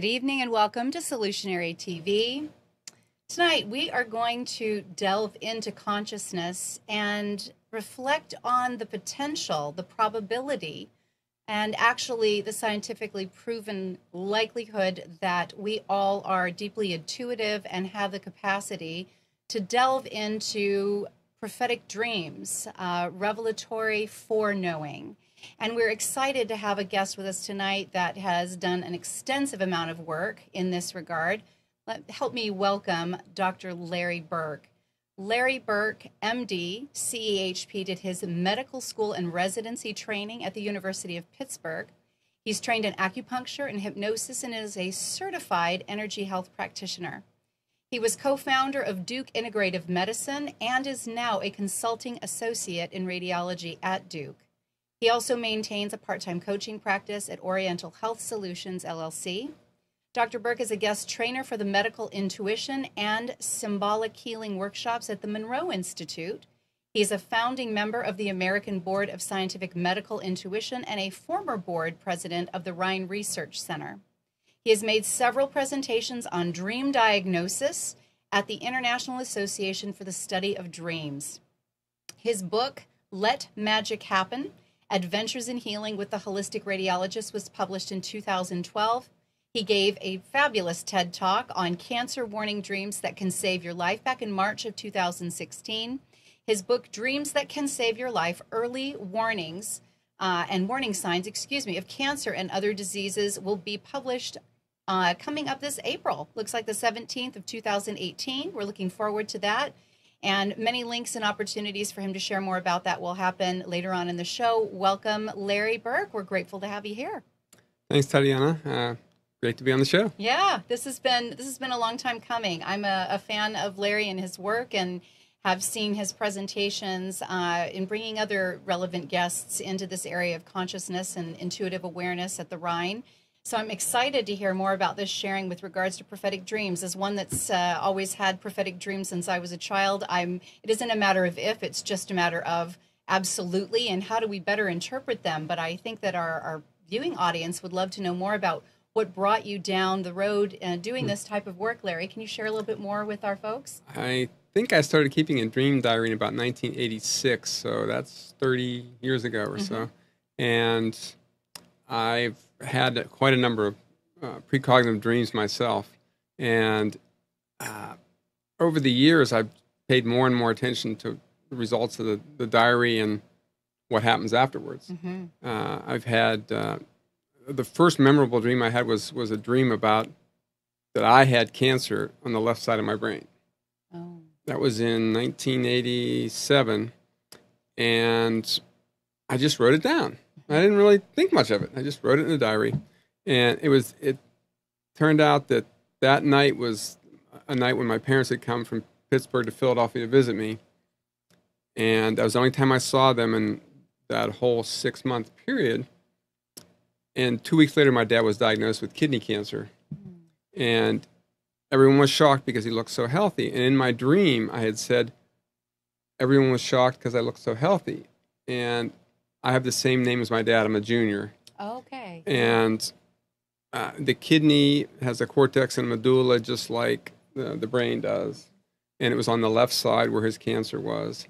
Good evening and welcome to Solutionary TV. Tonight we are going to delve into consciousness and reflect on the potential, the probability, and actually the scientifically proven likelihood that we all are deeply intuitive and have the capacity to delve into prophetic dreams, revelatory foreknowing. And we're excited to have a guest with us tonight that has done an extensive amount of work in this regard. Help me welcome Dr. Larry Burk. Larry Burk, MD, CEHP, did his medical school and residency training at the University of Pittsburgh. He's trained in acupuncture and hypnosis and is a certified energy health practitioner. He was co-founder of Duke Integrative Medicine and is now a consulting associate in radiology at Duke. He also maintains a part-time coaching practice at Oriental Health Solutions, LLC. Dr. Burk is a guest trainer for the Medical Intuition and Symbolic Healing workshops at the Monroe Institute. He is a founding member of the American Board of Scientific Medical Intuition and a former board president of the Rhine Research Center. He has made several presentations on dream diagnosis at the International Association for the Study of Dreams. His book, Let Magic Happen: Adventures in Healing with the Holistic Radiologist, was published in 2012. He gave a fabulous TED Talk on cancer warning dreams that can save your life back in March of 2016. His book, Dreams That Can Save Your Life, Early Warnings and Warning Signs, of Cancer and Other Diseases, will be published coming up this April. Looks like the 17th of 2018. We're looking forward to that. And many links and opportunities for him to share more about that will happen later on in the show. Welcome, Larry Burk. We're grateful to have you here. Thanks, Tatiana. Great to be on the show. Yeah, this has been a long time coming. I'm a fan of Larry and his work, and have seen his presentations in bringing other relevant guests into this area of consciousness and intuitive awareness at the Rhine. So I'm excited to hear more about this sharing with regards to prophetic dreams. As one that's always had prophetic dreams since I was a child, it isn't a matter of if, it's just a matter of absolutely, and how do we better interpret them. But I think that our viewing audience would love to know more about what brought you down the road doing this type of work, Larry. Can you share a little bit more with our folks? I think I started keeping a dream diary in about 1986, so that's 30 years ago or so. And I've had quite a number of precognitive dreams myself. And over the years, I've paid more and more attention to the results of the diary and what happens afterwards. I've had, the first memorable dream I had was a dream about that I had cancer on the left side of my brain. Oh. That was in 1987. And I just wrote it down. I didn't really think much of it. I just wrote it in the diary. And it turned out that that night was a night when my parents had come from Pittsburgh to Philadelphia to visit me. And that was the only time I saw them in that whole 6-month period. And 2 weeks later, my dad was diagnosed with kidney cancer. And everyone was shocked because he looked so healthy. And in my dream, I had said, everyone was shocked because I looked so healthy. And I have the same name as my dad. I'm a junior. Okay. And the kidney has a cortex and medulla just like the brain does. And it was on the left side where his cancer was.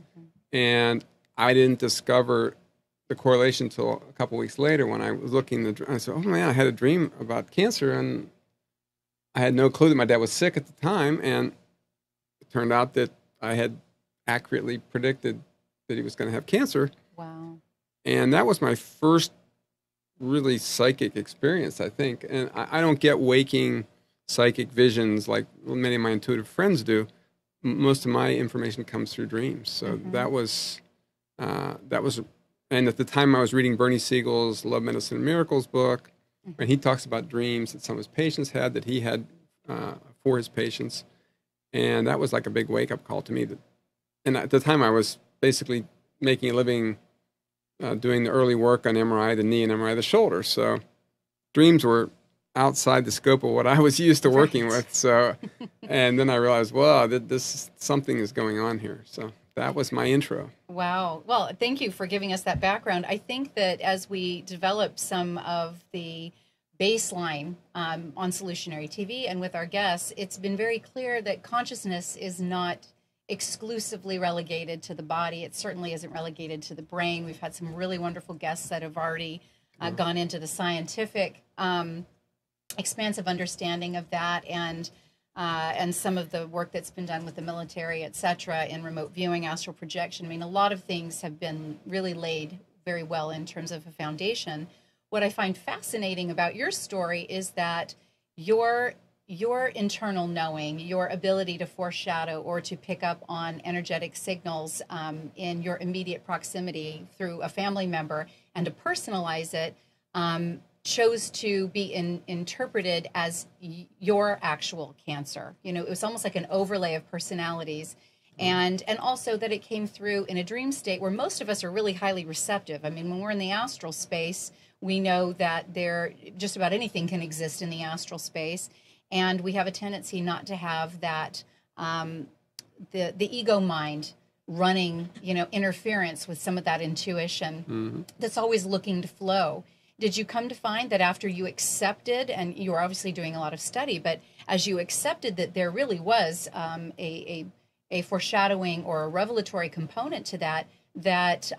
And I didn't discover the correlation until a couple weeks later when I was looking at the dream. I said, oh man, I had a dream about cancer, and I had no clue that my dad was sick at the time. And it turned out that I had accurately predicted that he was going to have cancer. Wow. And that was my first really psychic experience, I think. And I don't get waking psychic visions like many of my intuitive friends do. Most of my information comes through dreams. So that was, and at the time I was reading Bernie Siegel's Love, Medicine, and Miracles book, and he talks about dreams that some of his patients had, that he had for his patients. And that was like a big wake-up call to me. And at the time I was basically making a living doing the early work on MRI, the knee, and MRI, the shoulder. So dreams were outside the scope of what I was used to working with. So, and then I realized, wow, something is going on here. So that was my intro. Wow. Well, thank you for giving us that background. I think that as we develop some of the baseline on Solutionary TV and with our guests, it's been very clear that consciousness is not exclusively relegated to the body. It certainly isn't relegated to the brain. We've had some really wonderful guests that have already gone into the scientific expansive understanding of that, and some of the work that's been done with the military, et cetera, in remote viewing, astral projection. I mean, a lot of things have been really laid very well in terms of a foundation. What I find fascinating about your story is that your internal knowing, your ability to foreshadow or to pick up on energetic signals in your immediate proximity through a family member and to personalize it, chose to be interpreted as your actual cancer. You know, it was almost like an overlay of personalities. And also that it came through in a dream state where most of us are really highly receptive. I mean, when we're in the astral space, we know that just about anything can exist in the astral space. And we have a tendency not to have that, the ego mind running, you know, interference with some of that intuition that's always looking to flow. Did you come to find that after you accepted, and you were obviously doing a lot of study, but as you accepted that there really was a foreshadowing or a revelatory component to that, that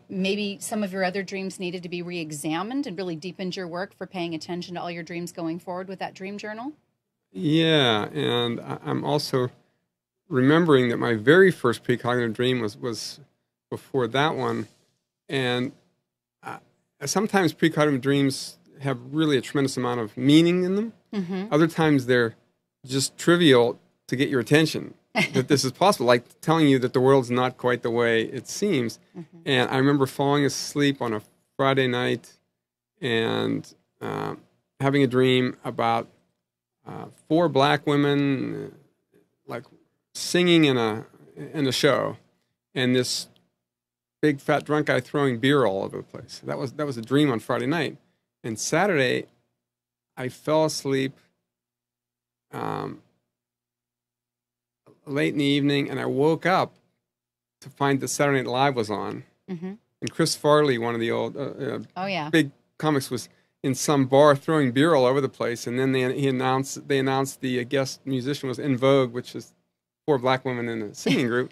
maybe some of your other dreams needed to be re-examined and really deepened your work for paying attention to all your dreams going forward with that dream journal? Yeah, and I'm also remembering that my very first precognitive dream was before that one, and sometimes precognitive dreams have really a tremendous amount of meaning in them. Other times they're just trivial to get your attention, that this is possible, like telling you that the world's not quite the way it seems. And I remember falling asleep on a Friday night and having a dream about 4 black women like singing in a show, and this big fat drunk guy throwing beer all over the place. That was a dream on Friday night. And Saturday, I fell asleep late in the evening, and I woke up to find that Saturday Night Live was on. And Chris Farley, one of the old big comics, was in some bar throwing beer all over the place. And then they announced the guest musician was En Vogue, which is 4 black women in a singing group.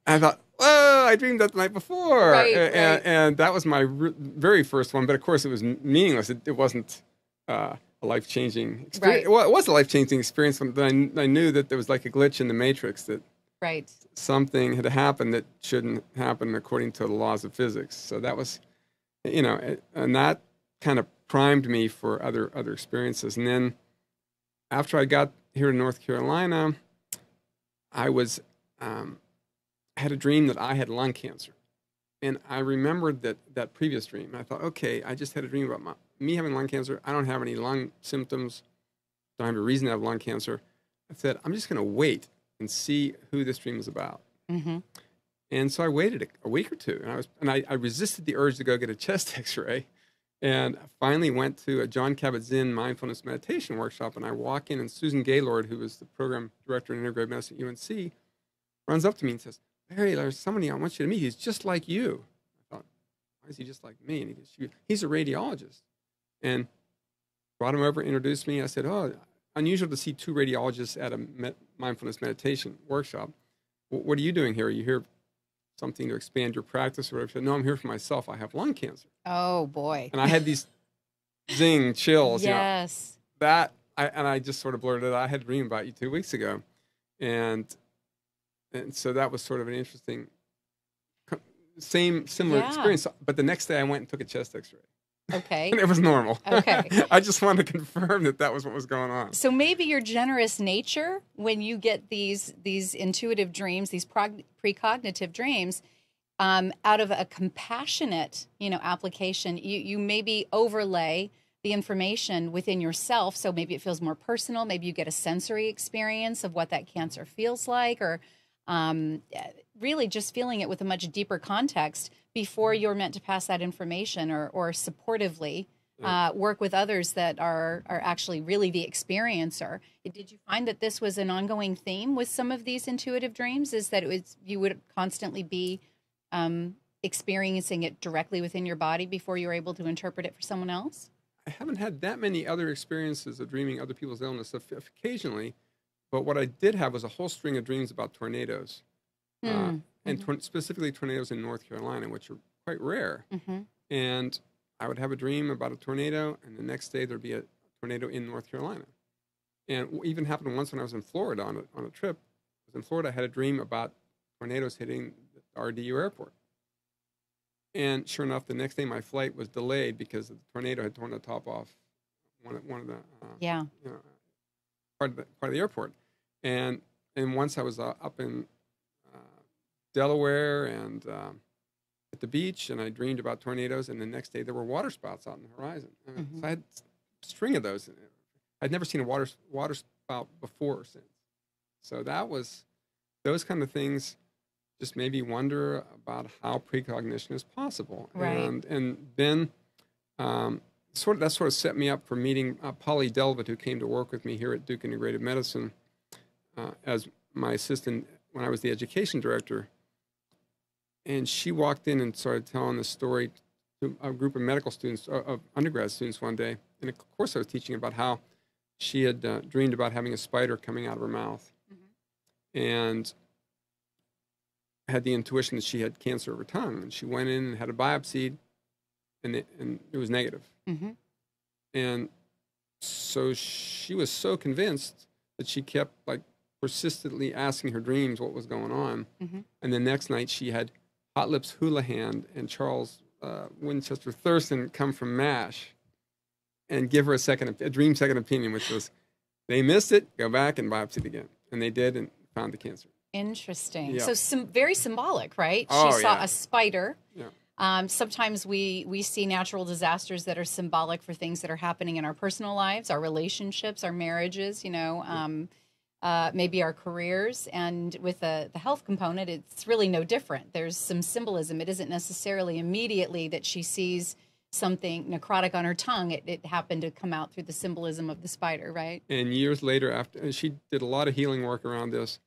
I thought, whoa, I dreamed that the night before. Right. And that was my very first one. But of course, it was meaningless. It wasn't a life-changing experience. Right. Well, it was a life-changing experience, but I knew that there was like a glitch in the matrix, that something had happened that shouldn't happen according to the laws of physics. So that was, you know, and that kind of primed me for other experiences. And then after I got here to North Carolina, I was... had a dream that I had lung cancer. And I remembered that previous dream. And I thought, okay, I just had a dream about me having lung cancer. I don't have any lung symptoms. Don't have a reason to have lung cancer. I said, I'm just going to wait and see who this dream is about. And so I waited a week or two. And I resisted the urge to go get a chest x-ray. And finally went to a John Kabat-Zinn mindfulness meditation workshop. And I walk in, and Susan Gaylord, who was the program director in integrative medicine at UNC, runs up to me and says, Barry, there's somebody I want you to meet. He's just like you. I thought, why is he just like me? And he goes, he's a radiologist. And brought him over, introduced me. I said, oh, unusual to see 2 radiologists at a mindfulness meditation workshop. What are you doing here? Are you here something to expand your practice or whatever? I said, no, I'm here for myself. I have lung cancer. Oh, boy. And I had these zing chills. Yes. You know, I just sort of blurted out, I had a dream about you 2 weeks ago. And so that was sort of an interesting, similar experience. But the next day I went and took a chest x-ray. Okay. And it was normal. Okay. I just wanted to confirm that was what was going on. So maybe your generous nature, when you get these intuitive dreams, these precognitive dreams, out of a compassionate, application, you maybe overlay the information within yourself. So maybe it feels more personal. Maybe you get a sensory experience of what that cancer feels like, or really just feeling it with a much deeper context before you're meant to pass that information or supportively work with others that are actually really the experiencer. Did you find that this was an ongoing theme with some of these intuitive dreams, is that you would constantly be experiencing it directly within your body before you were able to interpret it for someone else? I haven't had that many other experiences of dreaming other people's illness occasionally, but what I did have was a whole string of dreams about tornadoes, uh, Mm. and Mhm. specifically tornadoes in North Carolina, which are quite rare. Mhm. And I would have a dream about a tornado, and the next day there'd be a tornado in North Carolina. And even happened once when I was in Florida on a trip. I was in Florida, I had a dream about tornadoes hitting the RDU airport. And sure enough, the next day my flight was delayed because the tornado had torn the top off one of the Yeah. you know, part of the airport. And and once I was up in uh, Delaware and at the beach, and I dreamed about tornadoes. And the next day there were water spouts out on the horizon. So Mhm. I had a string of those. I'd never seen a water spout before or since. So that was those kind of things just made me wonder about how precognition is possible. Right. And then that sort of set me up for meeting Polly Delvitt, who came to work with me here at Duke Integrated Medicine as my assistant when I was the education director. And she walked in and started telling the story to a group of medical students, of undergrad students one day. And of course, I was teaching about how she had dreamed about having a spider coming out of her mouth, and had the intuition that she had cancer of her tongue. And she went in and had a biopsy, and it was negative. Mm-hmm. And so she was so convinced that she kept like persistently asking her dreams what was going on. Mm-hmm. And the next night she had Hot Lips Houlihan and Charles Winchester Thurston come from MASH and give her a dream second opinion, which was they missed it, go back and biopsy it again. And they did and found the cancer. Interesting. Yeah. So very symbolic, right? Oh, She saw yeah. a spider. Yeah. Sometimes we see natural disasters that are symbolic for things that are happening in our personal lives, our relationships, our marriages, maybe our careers. And with the health component, it's really no different. There's some symbolism. It isn't necessarily immediately that she sees something necrotic on her tongue. It happened to come out through the symbolism of the spider, right? And years later, and she did a lot of healing work around this.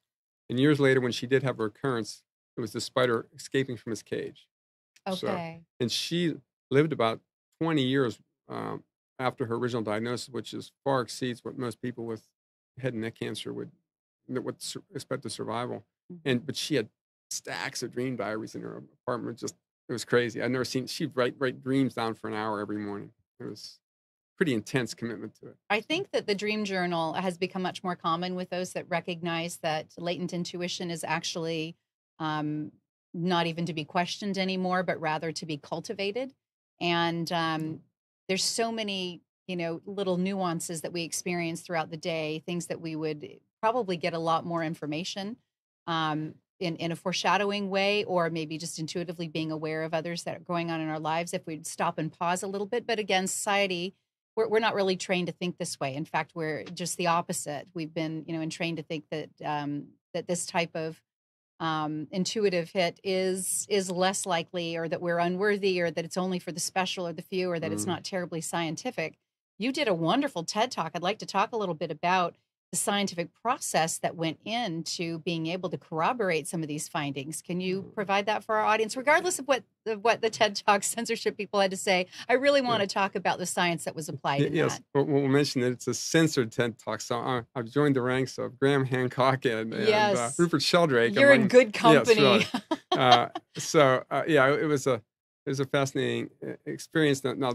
And years later, when she did have a recurrence, it was the spider escaping from its cage. Okay. So, and she lived about 20 years after her original diagnosis, which is far exceeds what most people with head and neck cancer would expect the survival. Mm-hmm. But she had stacks of dream diaries in her apartment. It was crazy. I'd never seen. She'd write dreams down for an hour every morning. It was pretty intense commitment to it. I think that the dream journal has become much more common with those that recognize that latent intuition is actually not even to be questioned anymore, but rather to be cultivated. And there's so many, little nuances that we experience throughout the day, things that we would probably get a lot more information in a foreshadowing way, or maybe just intuitively being aware of others that are going on in our lives if we'd stop and pause a little bit. But again, society, we're not really trained to think this way. In fact, we're just the opposite. We've been, trained to think that that this type of intuitive hit is less likely, or that we're unworthy, or that it's only for the special or the few, or that it's not terribly scientific. You did a wonderful TED Talk. I'd like to talk a little bit about the scientific process that went into being able to corroborate some of these findings. Can you provide that for our audience, regardless of what the TED Talk censorship people had to say? I really want to talk about the science that was applied in yes, that. but we'll mention that it's a censored TED Talk. So I've joined the ranks of Graham Hancock and Yes. Rupert Sheldrake. You're in good company. Yes, right. It was a fascinating experience. Now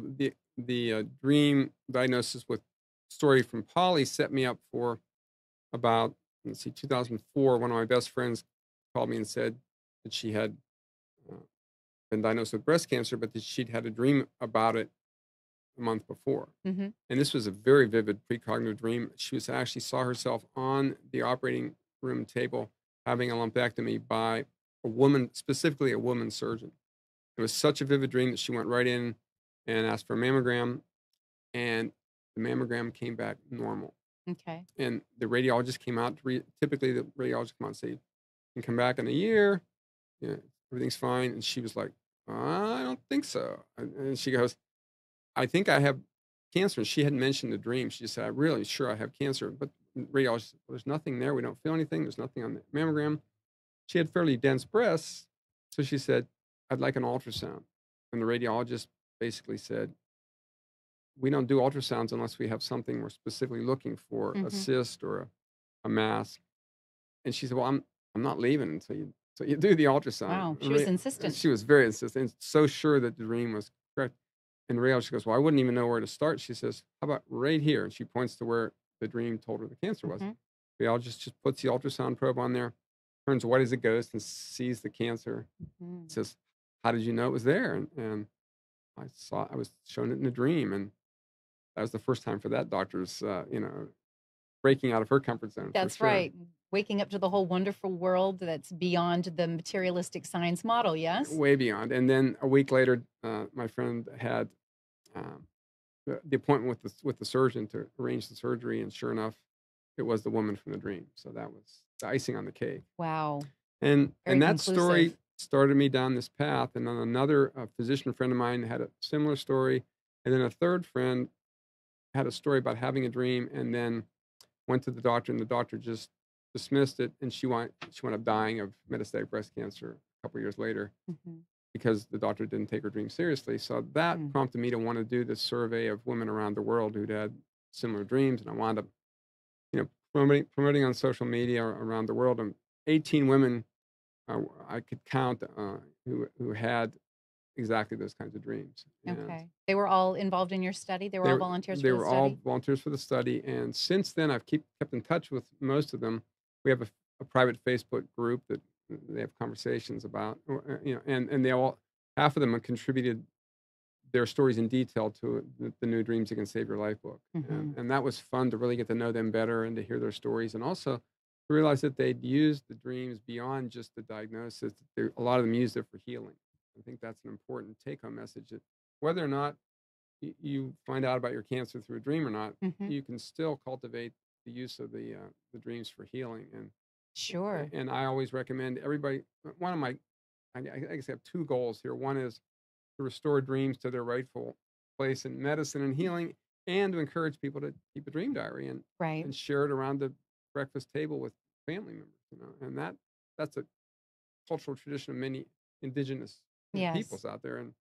the dream diagnosis with story from Polly set me up for about 2004. One of my best friends called me and said that she had uh, been diagnosed with breast cancer, but that she'd had a dream about it a month before. Mm-hmm. And this was a very vivid precognitive dream. She actually saw herself on the operating room table having a lumpectomy by a woman, specifically a woman surgeon. It was such a vivid dream that she went right in and asked for a mammogram, and the mammogram came back normal. Okay. And the radiologist came out. Typically, the radiologist come out and say, "You can come back in a year. Everything's fine." And she was like, "I don't think so." And she goes, "I think I have cancer." And she hadn't mentioned the dream. She just said, "I'm really sure I have cancer." But the radiologist said, "Well, there's nothing there. We don't feel anything. There's nothing on the mammogram." She had fairly dense breasts. So she said, "I'd like an ultrasound." And the radiologist basically said, we don't do ultrasounds unless we have something we're specifically looking for, a Hmm. cyst or a mass. And she said, well, I'm not leaving until you do the ultrasound. Wow. She was insistent. She was very insistent, and so sure that the dream was correct. And reality, she goes, well, I wouldn't even know where to start. She says, how about right here? And she points to where the dream told her the cancer was. Hmm. Rheologist just puts the ultrasound probe on there, turns white as a ghost, and sees the cancer. Hmm. Says, how did you know it was there? And I was shown it in a dream, and that was the first time for that doctor's, breaking out of her comfort zone for That's sure. right. Waking up to the whole wonderful world that's beyond the materialistic science model, yes? Way beyond. And then a week later, my friend had um, the appointment with the surgeon to arrange the surgery, and sure enough, it was the woman from the dream. So that was the icing on the cake. Wow. Very And that story conclusive. started me down this path. And then another physician friend of mine had a similar story, and then a third friend had a story about having a dream, and then went to the doctor, and the doctor just dismissed it, and she wound up dying of metastatic breast cancer a couple years later Hmm. because the doctor didn't take her dream seriously. So that Mm. prompted me to want to do this survey of women around the world who'd had similar dreams, and I wound up, promoting on social media around the world. And 18 women I could count who had exactly those kinds of dreams, and Okay. They were all involved in your study? They were all volunteers they for the were all study? volunteers for the study. And since then, I've kept in touch with most of them. We have a private Facebook group that they have conversations about, and they all half of them have contributed their stories in detail to the new Dreams That Can Save Your Life book. Hmm. And that was fun to really get to know them better and to hear their stories, and also to realize that they'd used the dreams beyond just the diagnosis. A lot of them used it for healing. I think that's an important take-home message, that whether or not you find out about your cancer through a dream or not, Hmm. you can still cultivate the use of the dreams for healing. Sure. And I always recommend everybody. One of my, I guess I have two goals here. One is to restore dreams to their rightful place in medicine and healing, and to encourage people to keep a dream diary Right. and share it around the breakfast table with family members. And that's a cultural tradition of many indigenous Yes. peoples out there, and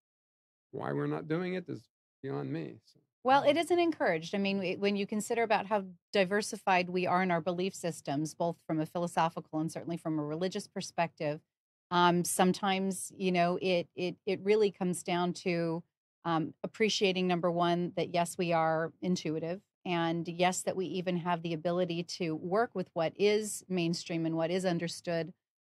why we're not doing it is beyond me. So. Well, it isn't encouraged. I mean, when you consider about how diversified we are in our belief systems, both from a philosophical and certainly from a religious perspective, sometimes it really comes down to appreciating, number one, that yes, we are intuitive, and yes, that we even have the ability to work with what is mainstream and what is understood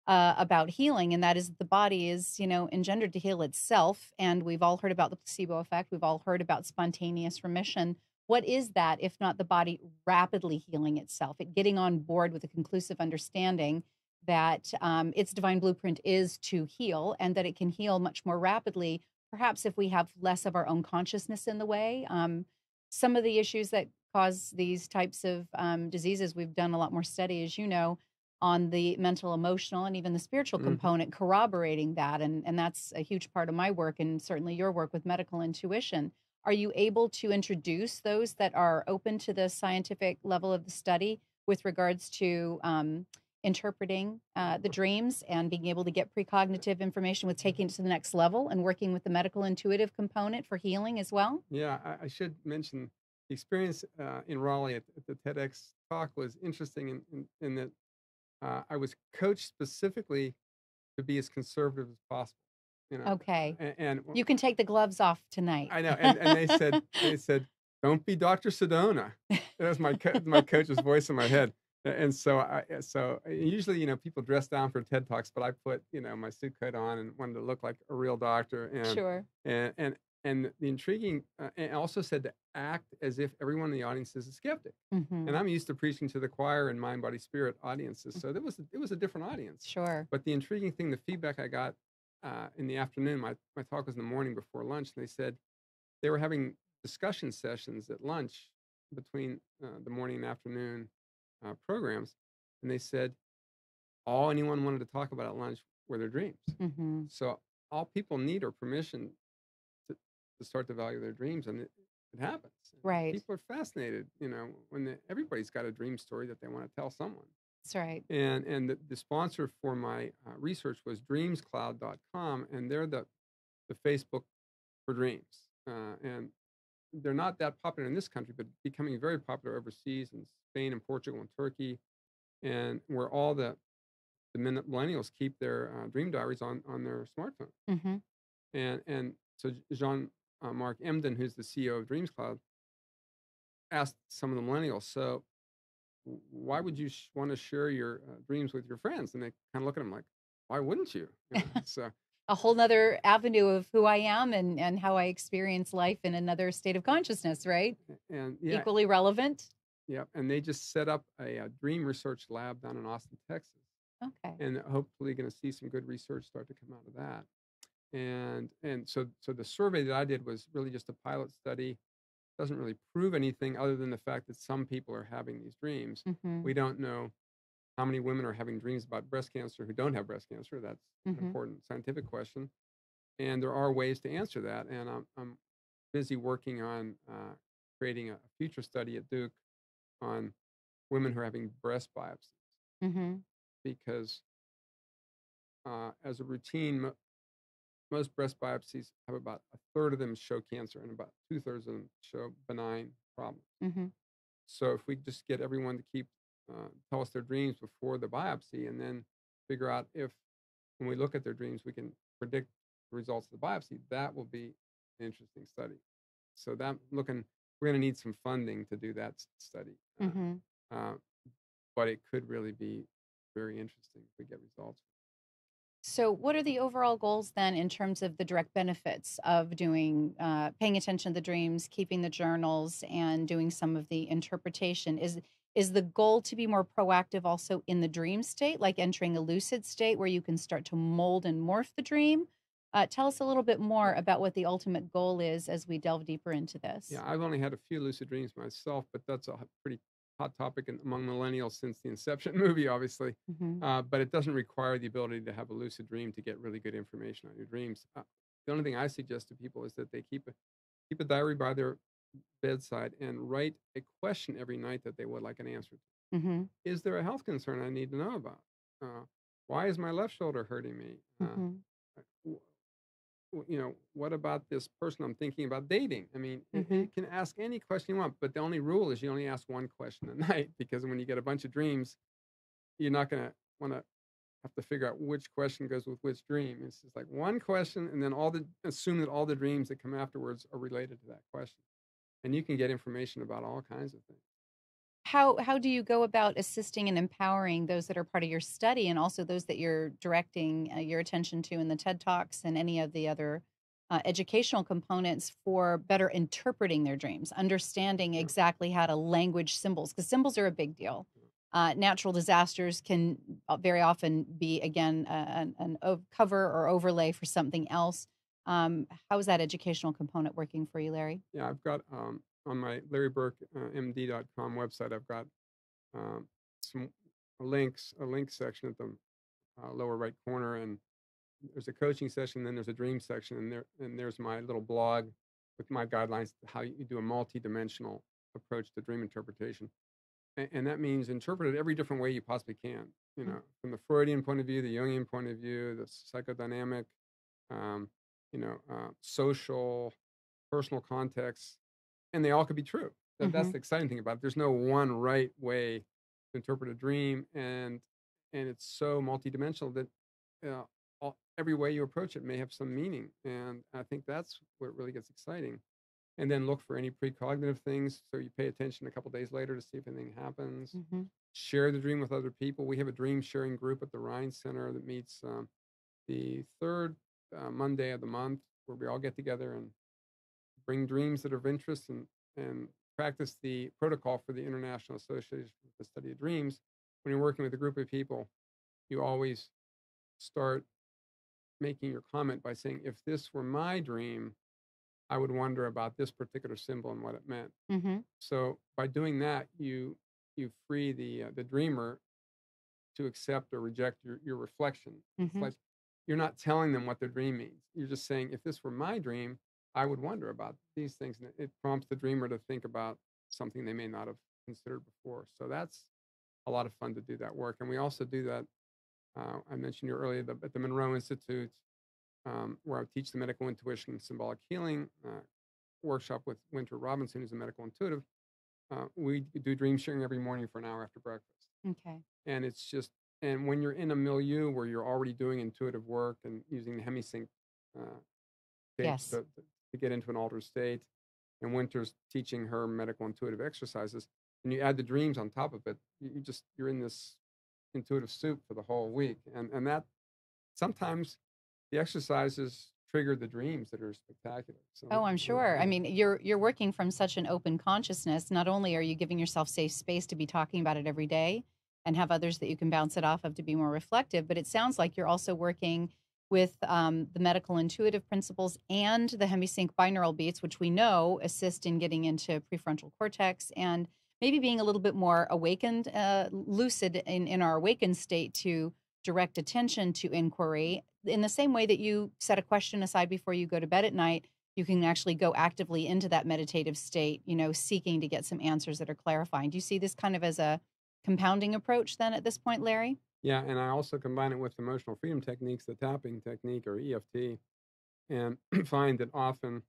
about healing, and that is the body is, engendered to heal itself. And we've all heard about the placebo effect. We've all heard about spontaneous remission. What is that if not the body rapidly healing itself? It getting on board with a conclusive understanding that its divine blueprint is to heal, and that it can heal much more rapidly, perhaps if we have less of our own consciousness in the way. Some of the issues that cause these types of diseases, we've done a lot more study, as you know, on the mental, emotional, and even the spiritual Mhm. component, corroborating that. And that's a huge part of my work, and certainly your work with medical intuition. Are you able to introduce those that are open to the scientific level of the study with regards to interpreting the dreams and being able to get precognitive information with taking it to the next level and working with the medical intuitive component for healing as well? Yeah, I should mention the experience in Raleigh at the TEDx talk was interesting in that I was coached specifically to be as conservative as possible. Okay. And You can take the gloves off tonight. I know, and they said, "Don't be Dr. Sedona." That was my coach's voice in my head. And so usually, people dress down for TED Talks, but I put, my suit coat on and wanted to look like a real doctor. Sure. And and and the intriguing, and also said to act as if everyone in the audience is a skeptic. And Hmm. I'm used to preaching to the choir and mind, body, spirit audiences, so it was a different audience. Sure. But the intriguing thing, the feedback I got in the afternoon, my talk was in the morning before lunch, and they said they were having discussion sessions at lunch between the morning and afternoon programs, and they said all anyone wanted to talk about at lunch were their dreams. Hmm. So all people need are permission to start to value their dreams, and it happens. And Right. people are fascinated, when everybody's got a dream story that they want to tell someone. That's right. And the sponsor for my research was dreamscloud.com, and they're the Facebook for dreams. And they're not that popular in this country, but becoming very popular overseas in Spain and Portugal and Turkey, and where all the millennials keep their dream diaries on their smartphone. Hmm. And so Jean Marc Emden, who's the CEO of Dreams Cloud, asked some of the millennials, so why would you want to share your dreams with your friends? And they kind of look at him like, why wouldn't you? So A whole nother avenue of who I am and how I experience life in another state of consciousness, right? and yeah, Equally relevant. yeah, and they just set up a dream research lab down in Austin, Texas, Okay. and hopefully going to see some good research start to come out of that. And so the survey that I did was really just a pilot study. Doesn't really prove anything other than the fact that some people are having these dreams. Hmm. We don't know how many women are having dreams about breast cancer who don't have breast cancer. That's an Hmm. important scientific question, and there are ways to answer that. And I'm busy working on creating a future study at Duke on women who are having breast biopsies Hmm. because as a routine, most breast biopsies have about a third of them show cancer and about two-thirds of them show benign problems. Hmm. So if we just get everyone to tell us their dreams before the biopsy, and then figure out if, when we look at their dreams, we can predict the results of the biopsy, that will be an interesting study. So we're going to need some funding to do that study. Hmm. Uh, but it could really be very interesting if we get results. So, what are the overall goals then in terms of the direct benefits of paying attention to the dreams, keeping the journals, and doing some of the interpretation? Is the goal to be more proactive also in the dream state, like entering a lucid state where you can start to mold and morph the dream? Tell us a little bit more about what the ultimate goal is as we delve deeper into this. Yeah, I've only had a few lucid dreams myself, but that's a pretty hot topic among millennials since the Inception movie, obviously. Hmm. But it doesn't require the ability to have a lucid dream to get really good information on your dreams. The only thing I suggest to people is that they keep a diary by their bedside and write a question every night that they would like an answer to. Hmm. Is there a health concern I need to know about? Uh, why is my left shoulder hurting me? Hmm. What about this person I'm thinking about dating? I mean, Hmm. you can ask any question you want, but the only rule is you only ask one question a night, because when you get a bunch of dreams, you're not going to want to have to figure out which question goes with which dream. It's just like one question, and then assume that all the dreams that come afterwards are related to that question. And you can get information about all kinds of things. How do you go about assisting and empowering those that are part of your study and also those that you're directing your attention to in the TED Talks and any of the other educational components for better interpreting their dreams, understanding Yeah. exactly how to language symbols, because symbols are a big deal. Natural disasters can very often be, again, cover or overlay for something else. How is that educational component working for you, Larry? Yeah, I've got on my LarryBurkMD.com website, I've got some a link section at the lower right corner, and there's a coaching session, then there's a dream section, and there's my little blog with my guidelines how you do a multi-dimensional approach to dream interpretation. And that means interpret it every different way you possibly can. From the Freudian point of view, the Jungian point of view, the psychodynamic, um, social, personal context, and they all could be true. That's Mm-hmm. the exciting thing about it. There's no one right way to interpret a dream, and it's so multidimensional that every way you approach it may have some meaning. And I think that's what really gets exciting. And then look for any precognitive things. So you pay attention a couple days later to see if anything happens. Mm-hmm. Share the dream with other people. We have a dream sharing group at the Rhine Center that meets the third Monday of the month, where we all get together and bring dreams that are of interest, and practice the protocol for the International Association for the Study of Dreams. When you're working with a group of people, you always start making your comment by saying, if this were my dream, I would wonder about this particular symbol and what it meant. Mm-hmm. So by doing that, you free the dreamer to accept or reject your reflection. It's Mm-hmm. like you're not telling them what their dream means. You're just saying, if this were my dream, I would wonder about these things. And it prompts the dreamer to think about something they may not have considered before. So that's a lot of fun to do that work. And we also do that. I mentioned you earlier at the Monroe Institute, where I teach the medical intuition and symbolic healing. workshop with Winter Robinson, who's a medical intuitive, we do dream sharing every morning for an hour after breakfast. Okay. And it's just, and when you're in a milieu where you're already doing intuitive work and using the hemisync tapes Yes. to get into an altered state, and Winter's teaching her medical intuitive exercises, and you add the dreams on top of it, you're in this intuitive soup for the whole week. And that sometimes the exercises trigger the dreams that are spectacular. Oh, So, I'm sure. I yeah. mean, you're working from such an open consciousness. Not only are you giving yourself safe space to be talking about it every day and have others that you can bounce it off of to be more reflective, but it sounds like you're also working with the medical intuitive principles and the hemisync binaural beats, which we know assist in getting into prefrontal cortex and maybe being a little bit more awakened, lucid in our awakened state to direct attention to inquiry. In the same way that you set a question aside before you go to bed at night, you can actually go actively into that meditative state, seeking to get some answers that are clarifying. Do you see this kind of as a compounding approach then at this point, Larry? Yeah, and I also combine it with emotional freedom techniques, the tapping technique or EFT, and find that often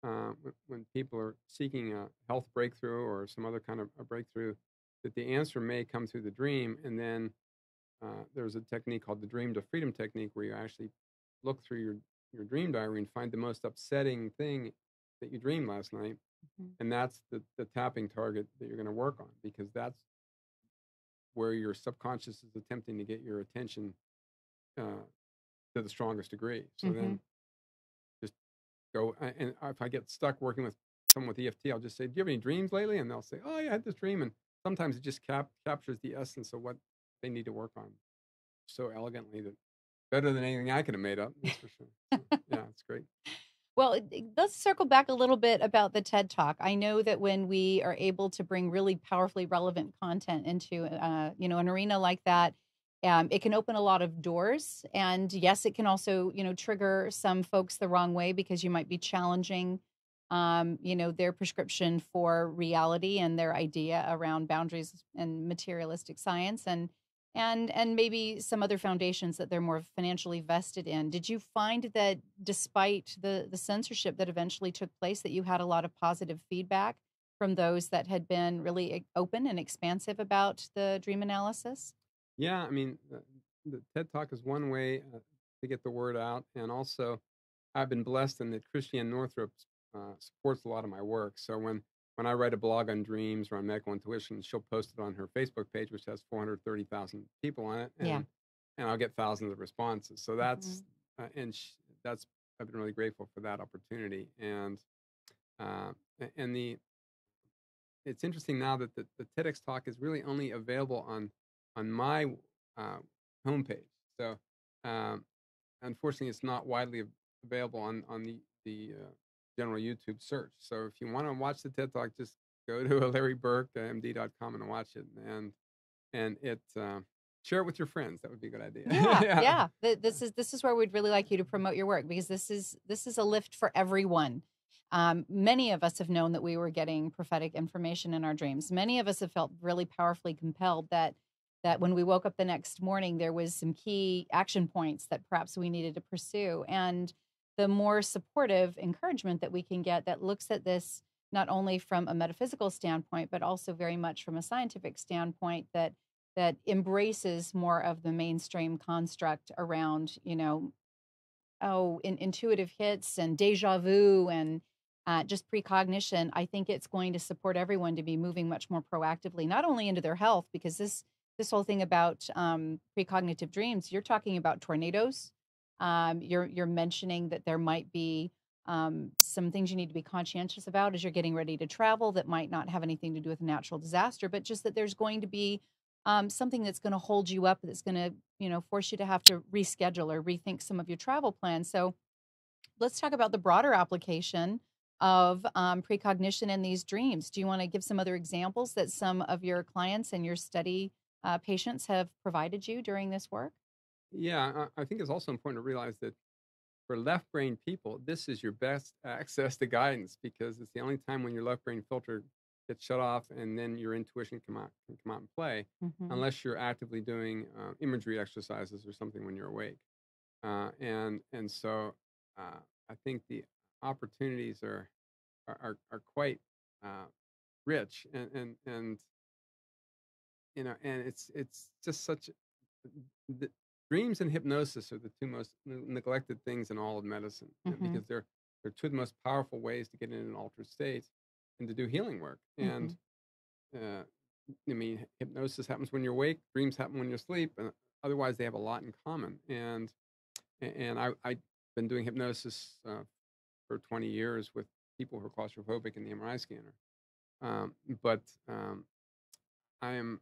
when people are seeking a health breakthrough or some other kind of a breakthrough, that the answer may come through the dream. And then there's a technique called the dream to freedom technique where you actually look through your dream diary and find the most upsetting thing that you dreamed last night. Mhm. And that's the tapping target that you're going to work on, because that's where your subconscious is attempting to get your attention uh, to the strongest degree. So Mhm. then just go. And if I get stuck working with someone with EFT, I'll just say, "Do you have any dreams lately?" And they'll say, "Oh, yeah, I had this dream." And sometimes it just captures the essence of what they need to work on so elegantly that better than anything I could have made up. That's for sure. So, yeah, it's great. Well, let's circle back a little bit about the TED Talk. I know that when we are able to bring really powerfully relevant content into, an arena like that, it can open a lot of doors. And yes, it can also, trigger some folks the wrong way because you might be challenging, their prescription for reality and their idea around boundaries and materialistic science. And maybe some other foundations that they're more financially vested in. Did you find that despite the censorship that eventually took place, that you had a lot of positive feedback from those that had been really open and expansive about the dream analysis? Yeah, I mean, the TED Talk is one way to get the word out. And also, I've been blessed in that Christiane Northrup supports a lot of my work. So when I write a blog on dreams or on medical intuition, she'll post it on her Facebook page, which has 430,000 people on it, Yeah. and I'll get thousands of responses. So Mhm. that's I've been really grateful for that opportunity. Uh, and the it's interesting now that the TEDx talk is really only available on my uh, homepage. So um, unfortunately, it's not widely available on the general YouTube search. So if you want to watch the TED Talk, just go to LarryBurkeMD.com and watch it, and share it with your friends. That would be a good idea. Yeah, Yeah. yeah. This is where we'd really like you to promote your work because this is a lift for everyone. Many of us have known that we were getting prophetic information in our dreams. Many of us have felt really powerfully compelled that when we woke up the next morning, there was some key action points that perhaps we needed to pursue. And the more supportive encouragement that we can get that looks at this not only from a metaphysical standpoint, but also very much from a scientific standpoint that embraces more of the mainstream construct around, intuitive hits and deja vu and just precognition. I think it's going to support everyone to be moving much more proactively, not only into their health, because this whole thing about precognitive dreams, you're talking about tornadoes. You're mentioning that there might be some things you need to be conscientious about as you're getting ready to travel that might not have anything to do with a natural disaster, but just that there's going to be something that's going to hold you up, that's going to, force you to have to reschedule or rethink some of your travel plans. So let's talk about the broader application of precognition in these dreams. Do you want to give some other examples that some of your clients and your study patients have provided you during this work? Yeah, I think it's also important to realize that for left brain people, this is your best access to guidance, because it's the only time when your left brain filter gets shut off and then your intuition can come out and play, Hmm. unless you're actively doing imagery exercises or something when you're awake. And so I think the opportunities are. are quite rich, and and it's just such the dreams and hypnosis are the two most neglected things in all of medicine, Mm-hmm. because they're two of the most powerful ways to get in an altered state and to do healing work. Mm-hmm. And uh, I mean, hypnosis happens when you're awake, dreams happen when you're asleep, and otherwise they have a lot in common. And I've been doing hypnosis for 20 years with people who are claustrophobic in the MRI scanner. But I am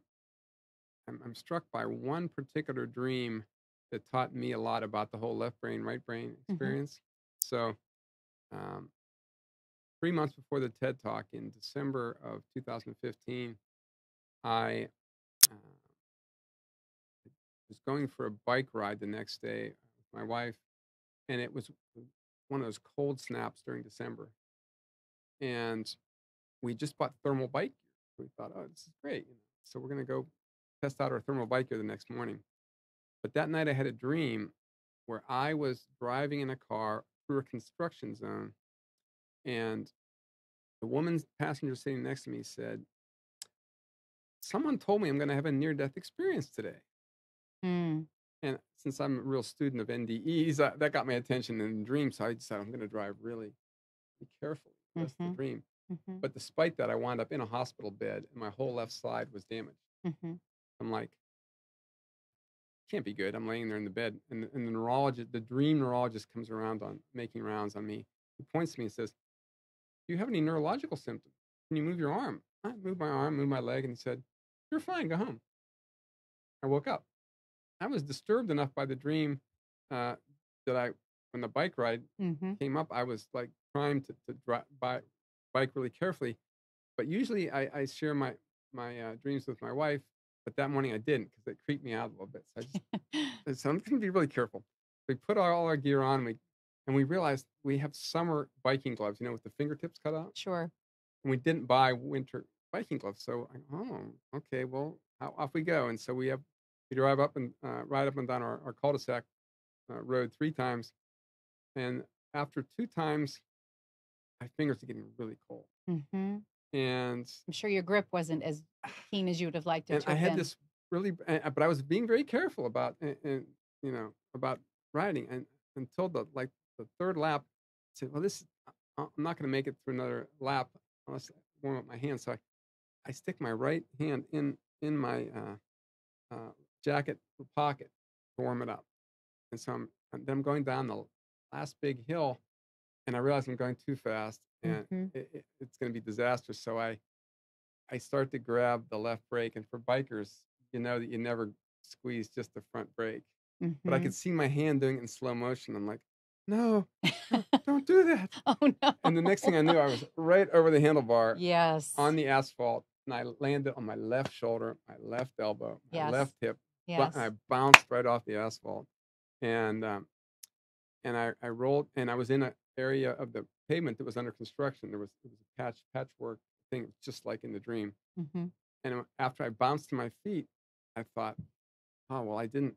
I'm struck by one particular dream that taught me a lot about the whole left brain, right brain Mm-hmm. experience. So, um, 3 months before the TED Talk in December of 2015, I uh, was going for a bike ride the next day with my wife, and it was one of those cold snaps during December. And we just bought thermal bike gear. We thought, oh, this is great. So we're going to go test out our thermal bike gear the next morning. But that night I had a dream where I was driving in a car through a construction zone, and the woman passenger sitting next to me said, "Someone told me I'm going to have a near-death experience today." Mm. And since I'm a real student of NDEs, that got my attention in the dream. So I decided I'm going to drive really be careful the rest of Mm-hmm. the dream. Mm-hmm. But despite that, I wound up in a hospital bed, and my whole left side was damaged. Mm-hmm. I'm like, can't be good. I'm laying there in the bed, and the neurologist, the dream neurologist, comes around on making rounds on me. He points to me and says, "Do you have any neurological symptoms? Can you move your arm?" I moved my arm, moved my leg, and he said, "You're fine. Go home." I woke up. I was disturbed enough by the dream uh, that when the bike ride Mm-hmm. came up, I was like trying to drive bike really carefully. But usually I share my dreams with my wife, but that morning I didn't because it creeped me out a little bit. So I'm going to be really careful. We put all our gear on, and we realized we have summer biking gloves, with the fingertips cut out. Sure. And we didn't buy winter biking gloves. So okay, well, off we go. And so we drive up and ride up and down our cul-de-sac road 3 times. And after 2 times, my fingers are getting really cold. Mm-hmm. And I'm sure your grip wasn't as keen as you would have liked it and to I have had been. this really, but I was being very careful about and about riding, and until the third lap, I said, "Well, I'm not going to make it through another lap unless I warm up my hands." So I stick my right hand in my jacket pocket to warm it up, and so I'm going down the last big hill, and I realize I'm going too fast, and Mm-hmm. it's going to be disastrous. So I start to grab the left brake, and for bikers, you know that you never squeeze just the front brake. But I Mm-hmm. could see my hand doing it in slow motion. I'm like, no, no, don't do that. Oh And the next thing I no. knew, I was right over the handlebar Yes. on the asphalt, and I landed on my left shoulder, my left elbow, my Yes. left hip, and I Yes. bounced right off the asphalt. And I rolled, and I was in an area of the pavement that was under construction. It was a patchwork thing, just like in the dream. Mm-hmm. And after I bounced to my feet, I thought, "Oh well, I don't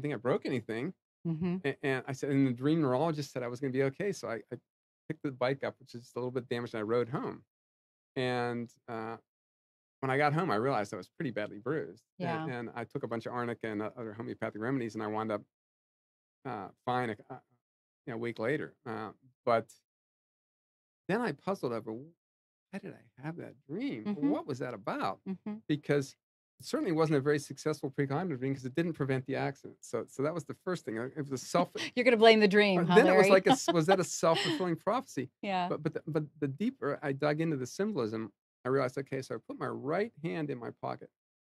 think I broke anything." Mm-hmm. And I said, and the dream neurologist said I was going to be okay. So I picked the bike up, which is just a little bit damaged, and I rode home. And when I got home, I realized I was pretty badly bruised. Yeah. And I took a bunch of arnica and other homeopathic remedies, and I wound up fine a week later. But then I puzzled over, why did I have that dream? Mm-hmm. What was that about? Mm-hmm. Because it certainly wasn't a very successful precognitive dream because it didn't prevent the accident. So that was the first thing. It was a self. You're going to blame the dream, huh, Then it was Larry? like was that a self-fulfilling prophecy? Yeah. But the deeper I dug into the symbolism, I realized, okay, so I put my right hand in my pocket,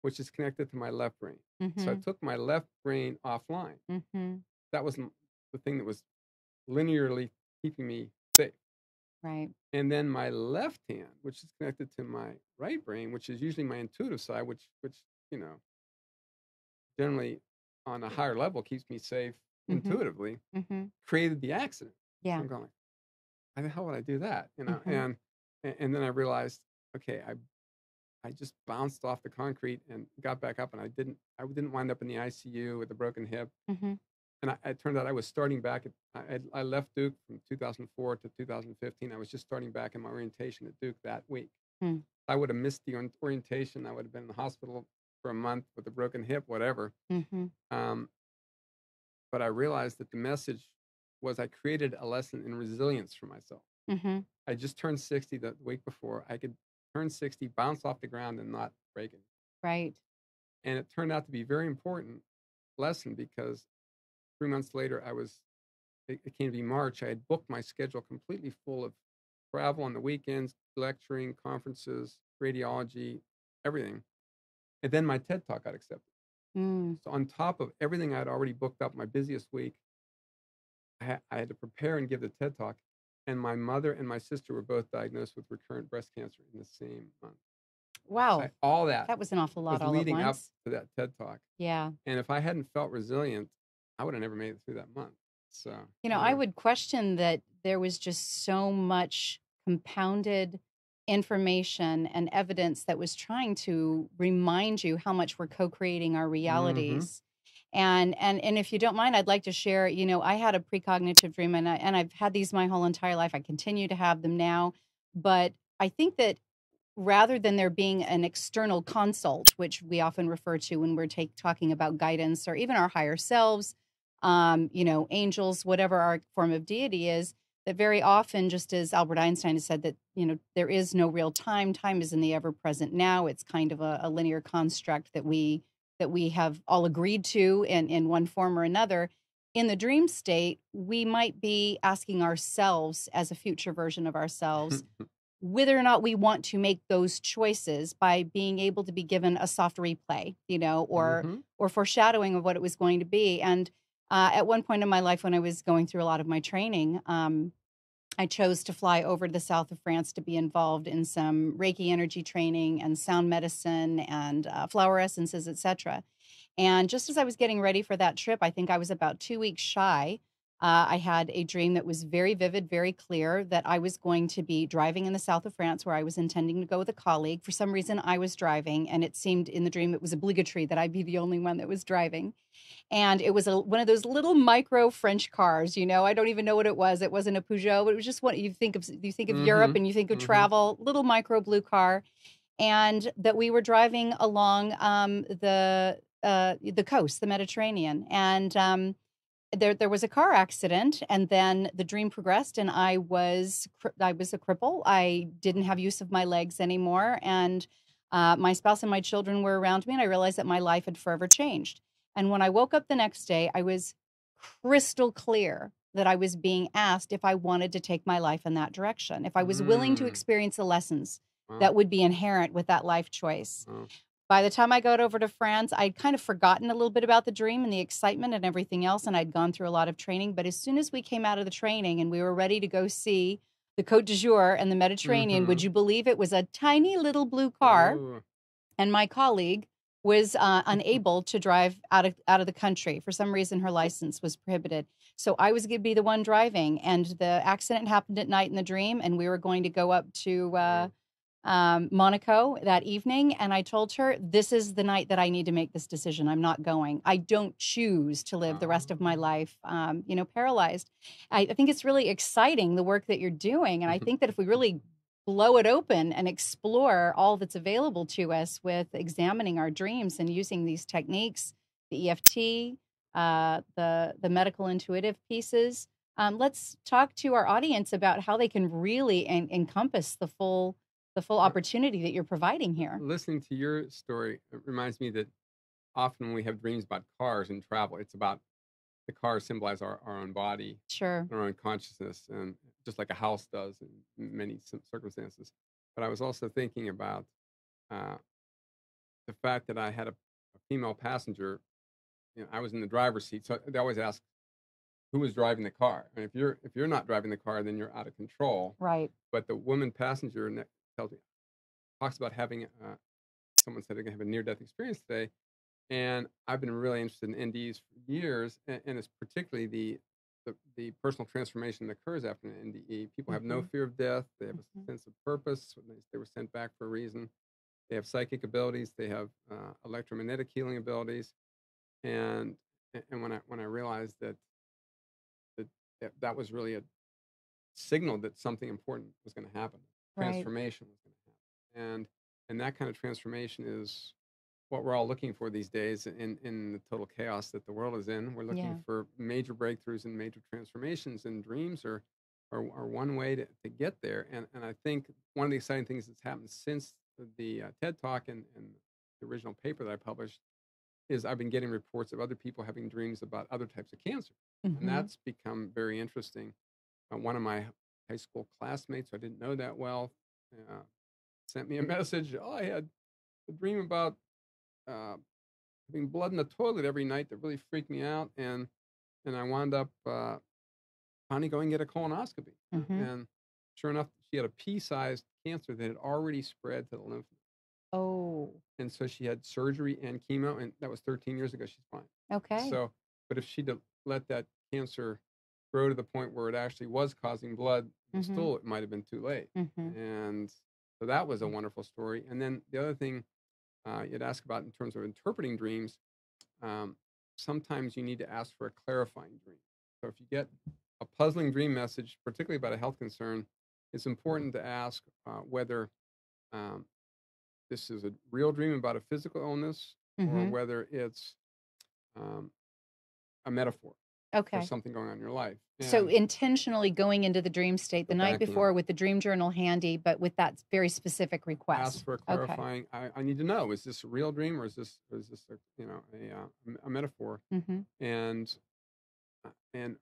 which is connected to my left brain. So I Mm-hmm. took my left brain offline. Mm-hmm. That was the thing that was linearly keeping me safe. Right. And then my left hand, which is connected to my right brain, which is usually my intuitive side, which you know generally on a higher level keeps me safe Mm-hmm. intuitively, Mm-hmm. created the accident. So Yeah. I'm going, how the hell would I do that? Mm-hmm. And then I realized, okay, I just bounced off the concrete and got back up, and I didn't wind up in the ICU with a broken hip. Mm-hmm. and it turned out I was starting back at I left Duke from 2004 to 2015. I was just starting back in my orientation at Duke that week. Hmm. I would have missed the orientation. I would have been in the hospital for a month with a broken hip, whatever. Mm-hmm. Um, but I realized that the message was I created a lesson in resilience for myself. Mm-hmm. I just turned 60 the week before. I could turn 60, bounce off the ground, and not break it. Right. And it turned out to be a very important lesson because 3 months later, it came to be March. I had booked my schedule completely full of travel on the weekends, lecturing, conferences, radiology, everything. And then my TED Talk got accepted. Mm. So on top of everything I'd already booked up, my busiest week, I had to prepare and give the TED Talk. And my mother and my sister were both diagnosed with recurrent breast cancer in the same month. Wow. All that That was an awful lot was all at leading up once. to that TED Talk. Yeah. And if I hadn't felt resilient, I would have never made it through that month. So, I yeah. would question that there was just so much compounded information and evidence that was trying to remind you how much we're co-creating our Mm-hmm. realities. And if you don't mind, I'd like to share, I had a precognitive dream, and I've had these my whole entire life. I continue to have them now, but I think that rather than there being an external consult, which we often refer to when we're talking about guidance or even our higher selves, angels, whatever our form of deity is, that very often, just as Albert Einstein has said, that, there is no real time. Time is in the ever present now. It's kind of a linear construct that we have all agreed to in one form or another. In the dream state, we might be asking ourselves as a future version of ourselves whether or not we want to make those choices by being able to be given a soft replay, Mm-hmm. or foreshadowing of what it was going to be. And at one point in my life, when I was going through a lot of my training, I chose to fly over to the south of France to be involved in some Reiki energy training and sound medicine and flower essences, etc. And just as I was getting ready for that trip, I think I was about 2 weeks shy. I had a dream that was very vivid, very clear, that I was going to be driving in the south of France where I was intending to go with a colleague. For some reason, I was driving, and it seemed in the dream it was obligatory that I be the only one that was driving. And it was one of those little micro French cars. I don't even know what it was. It wasn't a Peugeot, but it was just what you think of Europe Mm-hmm. and you think of Mm-hmm. travel, little micro blue car, and that we were driving along the coast, the Mediterranean, and there was a car accident, and then the dream progressed, and I was a cripple. I didn't have use of my legs anymore, and my spouse and my children were around me, and I realized that my life had forever changed. And when I woke up the next day, I was crystal clear that I was being asked if I wanted to take my life in that direction, if I was willing to Mm. experience the lessons Wow. that would be inherent with that life choice. Wow. By the time I got over to France, I'd kind of forgotten a little bit about the dream and the excitement and everything else, and I'd gone through a lot of training. But as soon as we came out of the training and we were ready to go see the Côte d'Azur and the Mediterranean, would Mm-hmm. you believe it was a tiny little blue car, Oh. and my colleague was unable to drive out of the country. For some reason, her license was prohibited. So I was going to be the one driving, and the accident happened at night in the dream, and we were going to go up to Wow. Monaco that evening. And I told her, this is the night that I need to make this decision. I'm not going. I don't choose to live the rest of my life, paralyzed. I think it's really exciting, the work that you're doing. And I think that if we really blow it open and explore all that's available to us with examining our dreams and using these techniques, the EFT, the medical intuitive pieces, let's talk to our audience about how they can really encompass the full Uh, opportunity that you're providing here. Listening to your story, it reminds me that often when we have dreams about cars and travel, it's about the cars symbolize our own body, Sure. our own consciousness, and just like a house does in many circumstances. But I was also thinking about uh, the fact that I had a female passenger. I was in the driver's seat, so they always ask who was driving the car. And if you're not driving the car, then you're out of control. Right. But the woman passenger tells me talks about having someone said they're going to have a near-death experience today. And I've been really interested in NDEs for years, and it's particularly the personal transformation that occurs after an NDE. People have no Hmm. fear of death. They have a Hmm. sense of purpose. They were sent back for a reason. They have psychic abilities. They have electromagnetic healing abilities, and and when I realized that that was really a signal that something important was going to happen, Right. transformation was going to happen, and that kind of transformation is what we're all looking for these days in the total chaos that the world is in. We're Yeah. looking for major breakthroughs and major transformations, and dreams are one way to get there. And I think one of the exciting things that's happened since the TED Talk and the original paper that I published is I've been getting reports of other people having dreams about other types of cancer, and Mm-hmm. that's become very interesting. One of my high school classmates, who I didn't know that well, uh, sent me a message. Oh, I had a dream about uh, having blood in the toilet every night that really freaked me out, and I wound up finally going to get a colonoscopy, Mm-hmm. and sure enough, she had a pea-sized cancer that had already spread to the lymph node, Oh, and so she had surgery and chemo, and that was 13 years ago. She's fine. okay. So, but if she'd have let that cancer grow to the point where it actually was causing blood, Mm-hmm. still it might have been too late. Mm-hmm. And so that was a wonderful story. And then the other thing you'd ask about in terms of interpreting dreams, um, sometimes you need to ask for a clarifying dream. So if you get a puzzling dream message, particularly about a health concern, it's important to ask whether um, this is a real dream about a physical illness or Mm-hmm. whether it's um, a metaphor for Okay. something going on in your life. So And intentionally going into the dream state the go night back in, before with the dream journal handy, but with that very specific ask request. for a Okay. clarifying. I need to know: is this a real dream, or is this a a metaphor? Mm-hmm. And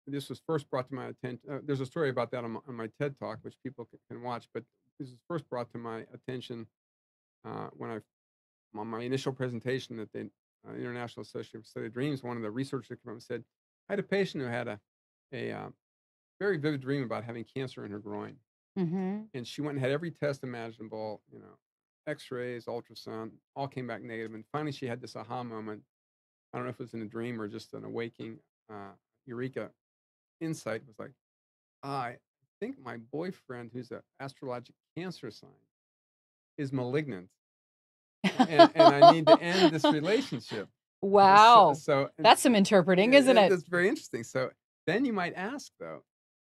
this was first brought to my attention. There's a story about that on my TED Talk, which people can watch. But this was first brought to my attention when on my initial presentation at the International Association for Study of Dreams. One of the researchers came up and said, "I had a patient who had a very vivid dream about having cancer in her groin, Mm-hmm. and she went and had every test imaginable, X-rays, ultrasound, all came back negative. And finally, she had this aha moment. I don't know if it was in a dream or just an awaking eureka insight. It was like, I think my boyfriend, who's an astrologic cancer sign, is malignant, and I need to end this relationship. Wow. And That's some interpreting, isn't it? that's very interesting. So then you might ask, though,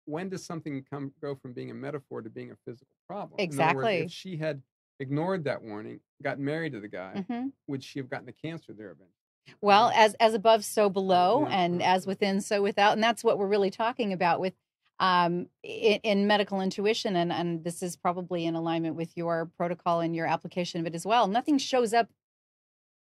when does something go from being a metaphor to being a physical problem? In other words, if Exactly. she had ignored that warning, got married to the guy, Mm-hmm. would she have gotten the cancer there eventually? Well, as above, so below, Yeah, and as within, so without, and that's what we're really talking about with in medical intuition, and this is probably in alignment with your protocol and your application of it as well. Nothing shows up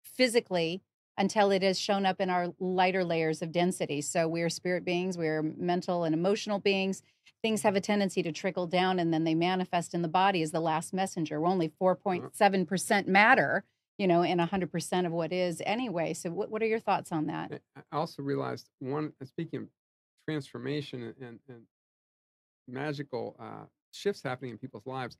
physically until it has shown up in our lighter layers of density. So we're spirit beings, we're mental and emotional beings. Things have a tendency to trickle down and then they manifest in the body as the last messenger. We're only 4.7% matter, in 100% of what is anyway. So what are your thoughts on that? I also realized speaking of transformation and magical shifts happening in people's lives.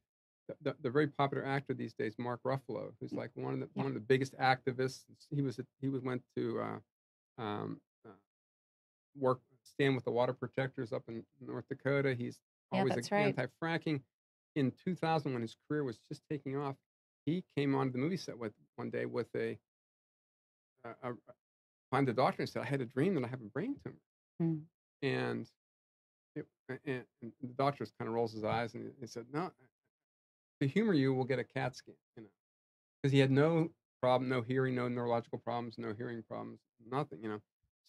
The very popular actor these days, Mark Ruffalo, who's like Yeah, one of the biggest activists. Went to um, uh, work stand with the water protectors up in North Dakota. He's yeah, always that's right. anti-fracking. In 2000, when his career was just taking off, he came on the movie set with one day with a find the doctor and said, "I had a dream that I have a brain tumor," Mm. and and the doctor just kind of rolls his eyes and he said, "No, to humor you, we'll get a CAT scan," because he had no problem, no hearing, no neurological problems, no hearing problems, nothing. So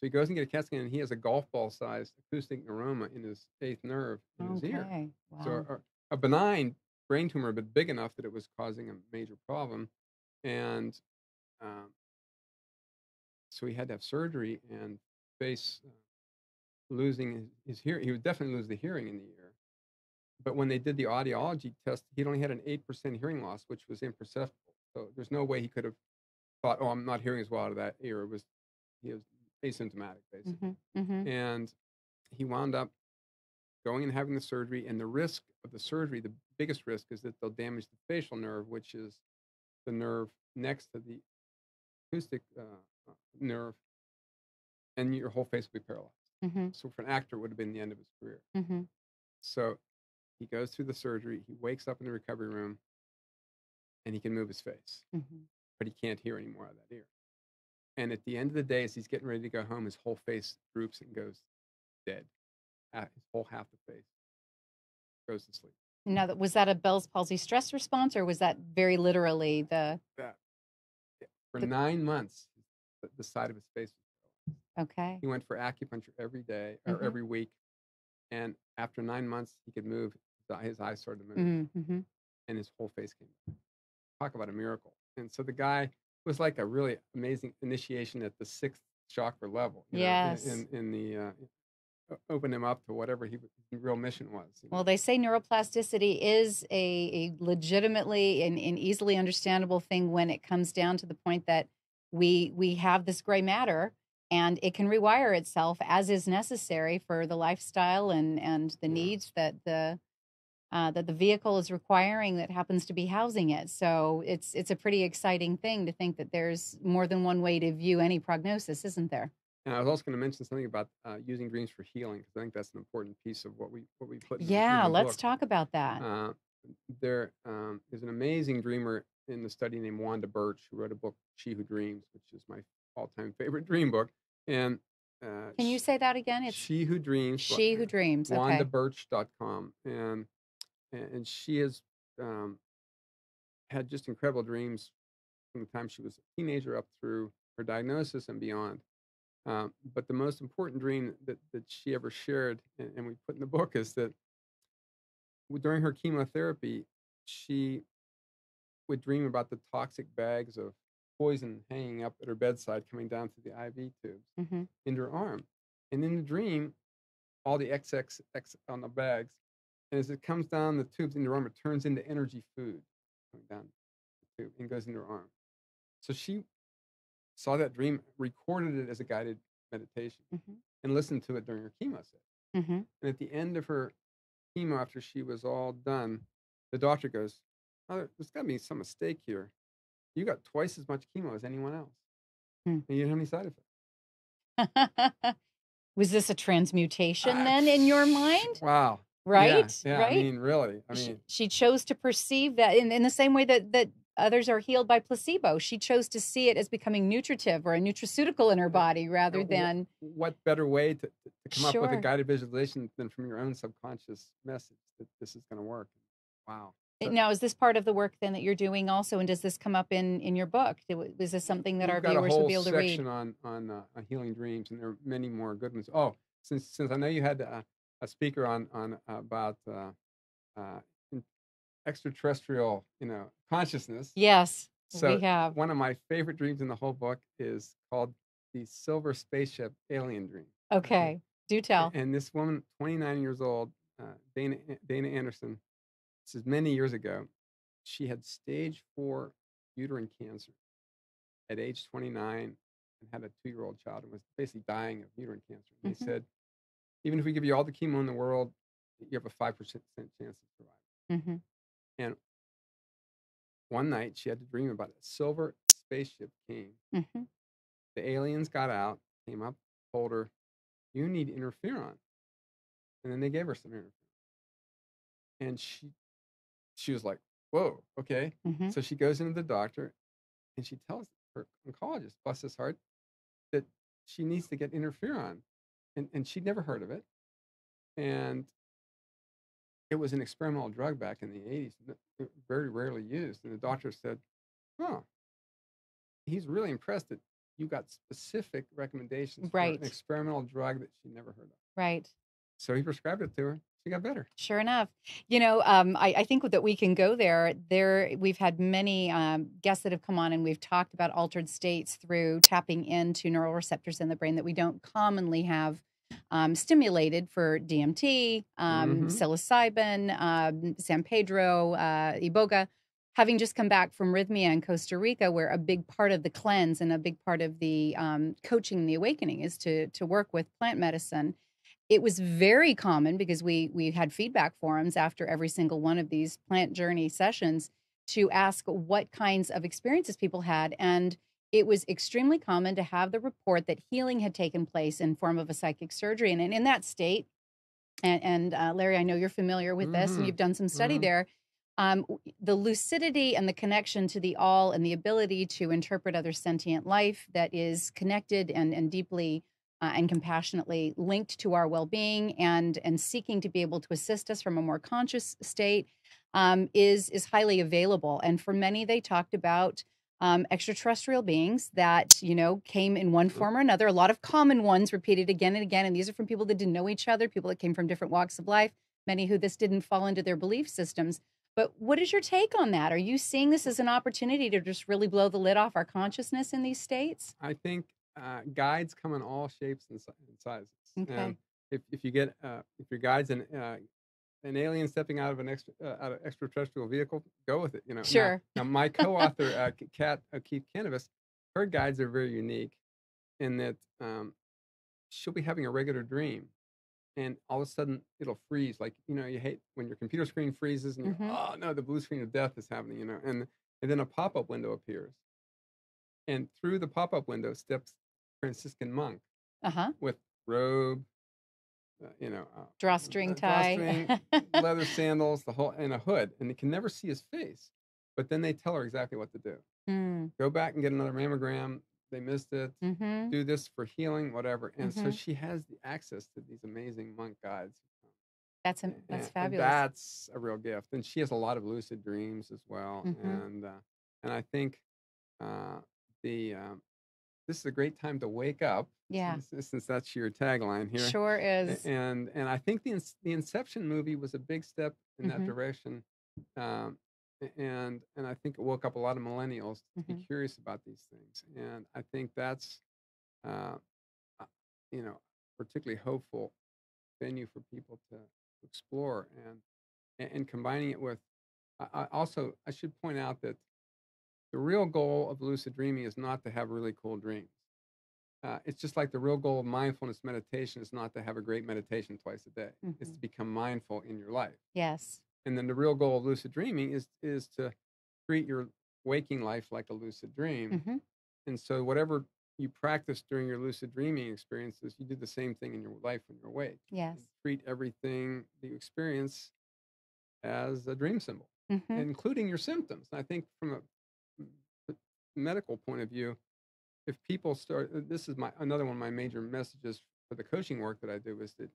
he goes and get a CAT scan, and he has a golf ball sized acoustic neuroma in his eighth nerve in his ear. Okay. So Wow. a benign brain tumor, but big enough that it was causing a major problem, and um, so he had to have surgery and face losing his hearing. He would definitely lose the hearing in the ear. But when they did the audiology test, he'd only had an 8% hearing loss, which was imperceptible. So there's no way he could have thought, "Oh, I'm not hearing as well out of that ear." He was asymptomatic, Mm-hmm. basically. Mm-hmm. And he wound up going and having the surgery. And the risk of the surgery, the biggest risk, is that they'll damage the facial nerve, which is the nerve next to the acoustic nerve, and your whole face will be paralyzed. Mm-hmm. So for an actor, it would have been the end of his career. Mm-hmm. So he goes through the surgery. He wakes up in the recovery room, and he can move his face, Mm-hmm. but he can't hear anymore out of that ear. And at the end of the day, as he's getting ready to go home, his whole face droops and goes dead. His whole half the face goes to sleep. Now, was that a Bell's palsy stress response, or was that very literally the? That, for 9 months, the side of his face was paralyzed. Okay. He went for acupuncture every day or every week, and after 9 months, he could move. His eyes started to move, and his whole face came back. Talk about a miracle! And so the guy was like a really amazing initiation at the 6th chakra level. Yes. In the open him up to whatever his real mission was. Well, they say neuroplasticity is a legitimately and easily understandable thing when it comes down to the point that we have this gray matter, and it can rewire itself as is necessary for the lifestyle and the needs that the vehicle is requiring that happens to be housing it. So it's a pretty exciting thing to think that there's more than one way to view any prognosis, isn't there? And I was also going to mention something about using dreams for healing, because I think that's an important piece of what we put. In the let's book. talk about that. There is an amazing dreamer in the study named Wanda Birch, who wrote a book, She Who Dreams, which is my all-time favorite dream book. And can you say that again? It's She Who Dreams. She Who Dreams. Okay. WandaBirch.com, and she has had just incredible dreams from the time she was a teenager up through her diagnosis and beyond. But the most important dream that she ever shared, and we put in the book, is that during her chemotherapy, she would dream about the toxic bags of poison hanging up at her bedside, coming down through the IV tubes into her arm. And in the dream, all the XXX on the bags, and as it comes down the tubes into her arm, it turns into energy food coming down the tube and goes into her arm. So she saw that dream, recorded it as a guided meditation, and listened to it during her chemo set. And at the end of her chemo, after she was all done, the doctor goes, "Oh, there's got to be some mistake here. You got twice as much chemo as anyone else, and you didn't have any side effects." Was this a transmutation then in your mind? Wow. Right? Yeah. Right? I mean, really. I mean, she chose to perceive that in the same way that others are healed by placebo. She chose to see it as becoming nutritive or a nutraceutical in her body rather than... What better way to come up with a Sure. guided visualization than from your own subconscious message that this is going to work? Wow. So, now, is this part of the work then that you're doing also, and does this come up in your book? Is this something that our viewers will be able to read? We've got a whole section on healing dreams, and there are many more good ones. Oh, since I know you had a speaker on about extraterrestrial, consciousness. Yes, so we have. One of my favorite dreams in the whole book is called the Silver Spaceship Alien Dream. Okay, do tell. And this woman, 29 years old, Dana Anderson, this is many years ago, she had stage 4 uterine cancer at age 29 and had a 2-year-old child and was basically dying of uterine cancer. And they said, even if we give you all the chemo in the world, you have a 5% chance of survival. And one night she had to dream about a silver spaceship came. The aliens got out, came up, told her, "You need interferon." And then they gave her some interferon. And she was like, "Whoa, okay." So she goes into the doctor and she tells her oncologist, bless his heart, that she needs to get interferon. And she'd never heard of it. And it was an experimental drug back in the 80s, very rarely used. And the doctor said, "Oh, he's really impressed that you got specific recommendations for an experimental drug that she never heard of." Right. So he prescribed it to her. She got better. Sure enough. I think that we can go there. We've had many guests that have come on, and we've talked about altered states through tapping into neural receptors in the brain that we don't commonly have stimulated for DMT, psilocybin, San Pedro, Iboga. Having just come back from Rhythmia in Costa Rica, where a big part of the cleanse and a big part of the coaching the awakening is to work with plant medicine. It was very common because we had feedback forums after every single one of these plant journey sessions to ask what kinds of experiences people had. And it was extremely common to have the report that healing had taken place in form of a psychic surgery. And in that state, and Larry, I know you're familiar with this and you've done some study there, The lucidity and the connection to the all and the ability to interpret other sentient life that is connected and deeply and compassionately linked to our well-being and seeking to be able to assist us from a more conscious state is highly available. And for many, they talked about extraterrestrial beings that, you know, came in one form or another. A lot of common ones repeated again and again. And these are from people that didn't know each other, people that came from different walks of life, many who this didn't fall into their belief systems. But what is your take on that? Are you seeing this as an opportunity to just really blow the lid off our consciousness in these states? I think guides come in all shapes and sizes. And Okay. if you get if your guide's an alien stepping out of out of extraterrestrial vehicle, go with it. You know. Now, Sure. now my co-author, Kat Keith Cannabis, her guides are very unique in that she'll be having a regular dream, and all of a sudden it'll freeze. Like, you know, you hate when your computer screen freezes and you're, Mm-hmm. oh no, the blue screen of death is happening. You know, and then a pop-up window appears, and through the pop-up window steps Franciscan monk Uh-huh. with robe, Drawstring tie. drawstring, leather sandals, the whole, and a hood, and they can never see his face. But then they tell her exactly what to do. Mm. Go back and get another mammogram. They missed it. Mm-hmm. Do this for healing, whatever. And so Mm-hmm. she has the access to these amazing monk guides. That's And fabulous. that's a real gift. And she has a lot of lucid dreams as well. Mm-hmm. And I think uh, the this is a great time to wake up, Yeah. since that's your tagline here. Sure is. And I think the Inception movie was a big step in that Mm-hmm. direction, um, and I think it woke up a lot of millennials to Mm-hmm. be curious about these things. And I think that's uh, uh, you know, particularly hopeful venue for people to explore, and combining it with. I should point out that the real goal of lucid dreaming is not to have really cool dreams. It's just like the real goal of mindfulness meditation is not to have a great meditation twice a day. It's Mm-hmm. to become mindful in your life. Yes. And then the real goal of lucid dreaming is to treat your waking life like a lucid dream. Mm-hmm. And so whatever you practice during your lucid dreaming experiences, you do the same thing in your life when you're awake. Yes. You treat everything that you experience as a dream symbol, Mm-hmm. including your symptoms. And I think from a medical point of view, if people start, this is another one of my major messages for the coaching work that I do, is that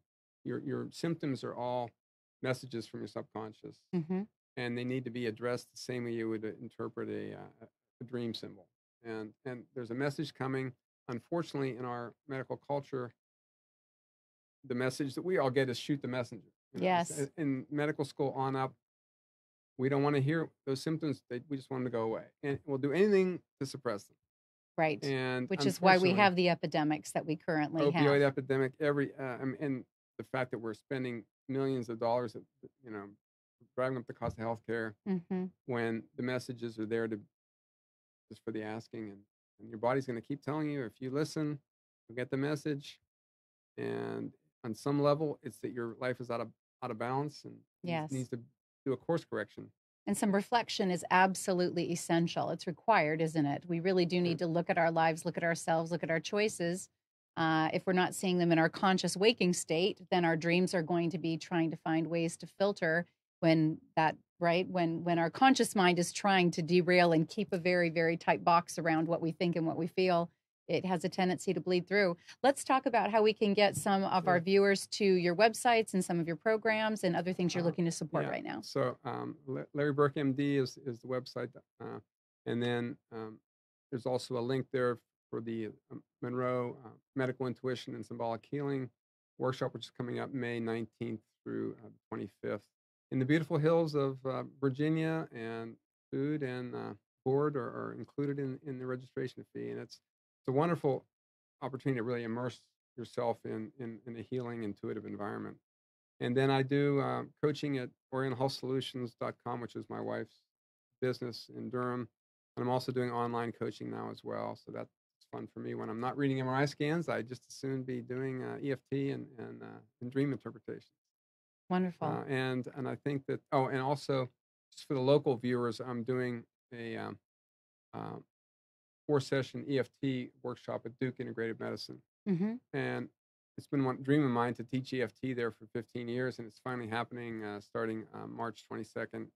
your symptoms are all messages from your subconscious, Mm-hmm. and they need to be addressed the same way you would interpret a dream symbol. And there's a message coming. Unfortunately, in our medical culture, the message that we all get is shoot the messenger. Yes. In medical school on up, we don't want to hear those symptoms. We just want them to go away, and we'll do anything to suppress them. Right. And Which is why we have the epidemics that we currently opioid have. epidemic, and the fact that we're spending millions of dollars, driving up the cost of healthcare, Mm-hmm. when the messages are there to just for the asking, and your body's going to keep telling you, if you listen, you'll get the message. And on some level, it's that your life is out of balance, and Yes. needs to do a course correction. And some reflection is absolutely essential. It's required, isn't it? We really do need to look at our lives, look at ourselves, look at our choices. If we're not seeing them in our conscious waking state, then our dreams are going to be trying to find ways to filter when our conscious mind is trying to derail and keep a very, very tight box around what we think and what we feel. It has a tendency to bleed through. Let's talk about how we can get some of our viewers to your websites and some of your programs and other things you're looking to support right now. So Larry Burk, MD is the website. And then there's also a link there for the Monroe Medical Intuition and Symbolic Healing workshop, which is coming up May 19th through the 25th in the beautiful hills of Virginia. And food and board are included in the registration fee. And it's a wonderful opportunity to really immerse yourself in a healing, intuitive environment. And then I do coaching at orientalhealthsolutions.com, which is my wife's business in Durham. And I'm also doing online coaching now as well. So that's fun for me. When I'm not reading MRI scans, I just as soon be doing EFT and dream interpretations. Wonderful. And I think that, and also just for the local viewers, I'm doing a 4-session EFT workshop at Duke Integrated Medicine. Mm-hmm. And it's been one dream of mine to teach EFT there for 15 years, and it's finally happening starting March 22nd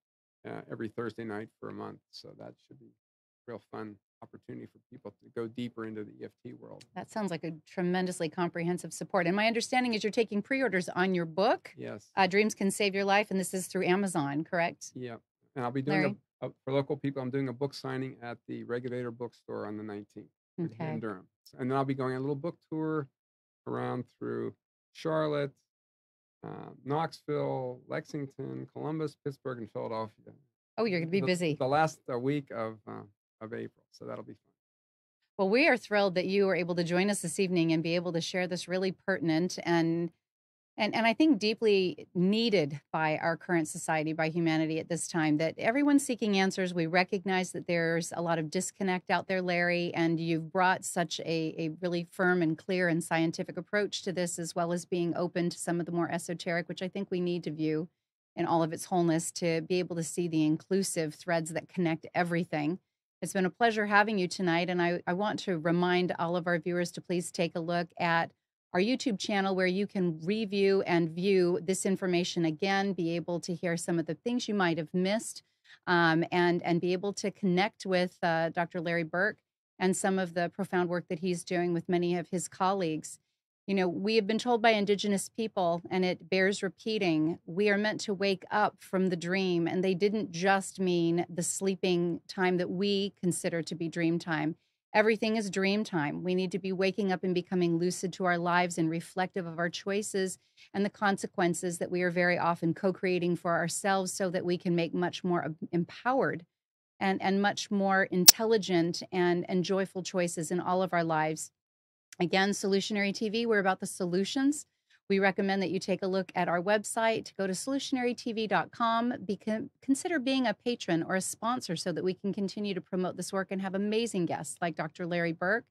every Thursday night for a month. So that should be a real fun opportunity for people to go deeper into the EFT world. That sounds like a tremendously comprehensive support. And my understanding is you're taking pre-orders on your book. Yes. Dreams Can Save Your Life, and this is through Amazon, correct? Yeah. And I'll be doing for local people, I'm doing a book signing at the Regulator Bookstore on the 19th in Durham. And then I'll be going on a little book tour around through Charlotte, Knoxville, Lexington, Columbus, Pittsburgh, and Philadelphia. Oh, you're going to be busy. The last week of April, so that'll be fun. Well, we are thrilled that you were able to join us this evening and be able to share this really pertinent and I think deeply needed by our current society, by humanity at this time, that everyone's seeking answers. We recognize that there's a lot of disconnect out there, Larry, and you've brought such a really firm and clear and scientific approach to this, as well as being open to some of the more esoteric, which I think we need to view in all of its wholeness to be able to see the inclusive threads that connect everything. It's been a pleasure having you tonight, and I want to remind all of our viewers to please take a look at our YouTube channel where you can review and view this information again, be able to hear some of the things you might have missed, and be able to connect with Dr. Larry Burk and some of the profound work that he's doing with many of his colleagues. You know, we have been told by Indigenous people, and it bears repeating, we are meant to wake up from the dream, and they didn't just mean the sleeping time that we consider to be dream time. Everything is dream time. We need to be waking up and becoming lucid to our lives and reflective of our choices and the consequences that we are very often co-creating for ourselves so that we can make much more empowered and much more intelligent and joyful choices in all of our lives. Again, Solutionary TV, we're about the solutions. We recommend that you take a look at our website, go to solutionarytv.com, consider being a patron or a sponsor so that we can continue to promote this work and have amazing guests like Dr. Larry Burk.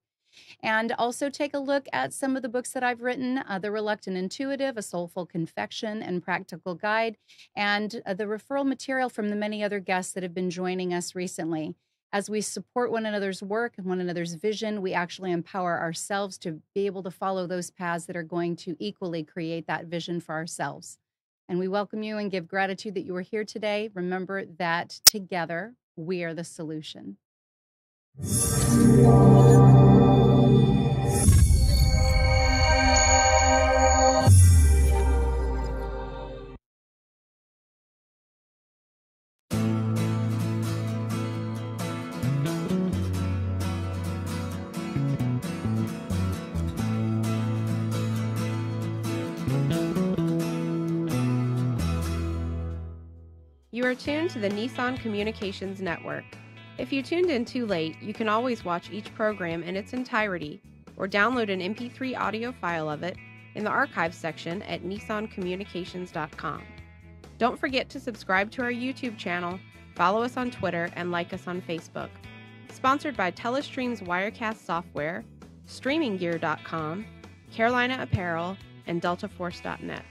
And also take a look at some of the books that I've written, The Reluctant Intuitive, A Soulful Confection and Practical Guide, and the referral material from the many other guests that have been joining us recently. As we support one another's work and one another's vision, we actually empower ourselves to be able to follow those paths that are going to equally create that vision for ourselves. And we welcome you and give gratitude that you are here today. Remember that together, we are the solution. You are tuned to the Nissan Communications Network. If you tuned in too late, you can always watch each program in its entirety or download an MP3 audio file of it in the archives section at nissancommunications.com. Don't forget to subscribe to our YouTube channel, follow us on Twitter, and like us on Facebook. Sponsored by Telestream's Wirecast software, StreamingGear.com, Carolina Apparel, and DeltaForce.net.